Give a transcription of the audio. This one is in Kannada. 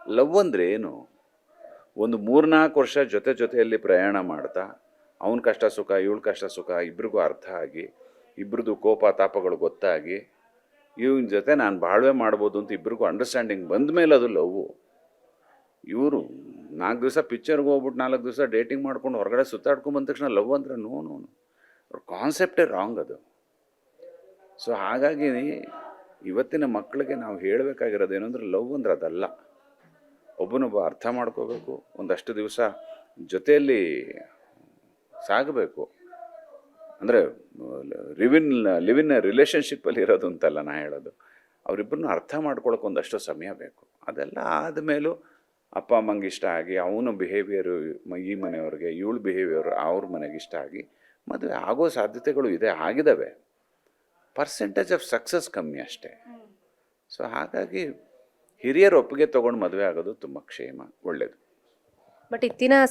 ಲವ್ ಅಂದರೆ ಏನು? ಒಂದು 3-4 ವರ್ಷ ಜೊತೆಯಲ್ಲಿ ಪ್ರಯಾಣ ಮಾಡ್ತಾ ಅವನ ಕಷ್ಟ ಸುಖ ಇವಳ ಕಷ್ಟ ಸುಖ ಇಬ್ರಿಗೂ ಅರ್ಥ ಆಗಿ ಇಬ್ರದ್ದು ಕೋಪ ತಾಪಗಳು ಗೊತ್ತಾಗಿ ಇವನ ಜೊತೆ ನಾನು ಬಾಳ್ವೆ ಮಾಡ್ಬೋದು ಅಂತ ಇಬ್ರಿಗೂ ಅಂಡರ್ಸ್ಟ್ಯಾಂಡಿಂಗ್ ಬಂದ ಮೇಲೆ ಅದು ಲವ್ವು. ಇವರು 4 ದಿವಸ ಪಿಕ್ಚರ್ಗೆ ಹೋಗ್ಬಿಟ್ಟು 4 ದಿವಸ ಡೇಟಿಂಗ್ ಮಾಡ್ಕೊಂಡು ಹೊರಗಡೆ ಸುತ್ತಾಡ್ಕೊಂಡು ಬಂದ ತಕ್ಷಣ ಲವ್ ಅಂದರೆ ನೋ ಅವ್ರ ಕಾನ್ಸೆಪ್ಟೇ ರಾಂಗ್ ಅದು. ಸೊ ಹಾಗಾಗಿ ಇವತ್ತಿನ ಮಕ್ಕಳಿಗೆ ನಾವು ಹೇಳಬೇಕಾಗಿರೋದು ಏನಂದ್ರೆ ಲವ್ ಅಂದ್ರೆ ಅದಲ್ಲ. ಒಬ್ಬನೊಬ್ಬ ಅರ್ಥ ಮಾಡ್ಕೋಬೇಕು, ಒಂದಷ್ಟು ದಿವಸ ಜೊತೆಯಲ್ಲಿ ಸಾಗಬೇಕು. ಅಂದರೆ ಲಿವಿನ್ ರಿಲೇಷನ್ಶಿಪ್ಪಲ್ಲಿ ಇರೋದು ಅಂತಲ್ಲ ನಾ ಹೇಳೋದು, ಅವರಿಬ್ಬರನ್ನ ಅರ್ಥ ಮಾಡ್ಕೊಳಕ್ಕೆ ಒಂದಷ್ಟು ಸಮಯ ಬೇಕು. ಅದೆಲ್ಲ ಆದಮೇಲೂ ಅಪ್ಪ ಅಮ್ಮಂಗೆ ಇಷ್ಟ ಆಗಿ ಅವನ ಬಿಹೇವಿಯರು ಈ ಮನೆಯವ್ರಿಗೆ, ಇವಳ ಬಿಹೇವಿಯರ್ ಅವ್ರ ಮನೆಗೆ ಇಷ್ಟ ಆಗಿ ಮದುವೆ ಆಗೋ ಸಾಧ್ಯತೆಗಳು ಇದೆ, ಆಗಿದ್ದಾವೆ. ಪರ್ಸೆಂಟೇಜ್ ಆಫ್ ಸಕ್ಸಸ್ ಕಮ್ಮಿ ಅಷ್ಟೇ. ಸೊ ಹಾಗಾಗಿ ಹಿರಿಯರ ಒಪ್ಪಿಗೆ ತೊಗೊಂಡು ಮದುವೆ ಆಗೋದು ತುಂಬ ಕ್ಷೇಮ, ಒಳ್ಳೆಯದು. ಬಟ್ ಇತ್ತಿನ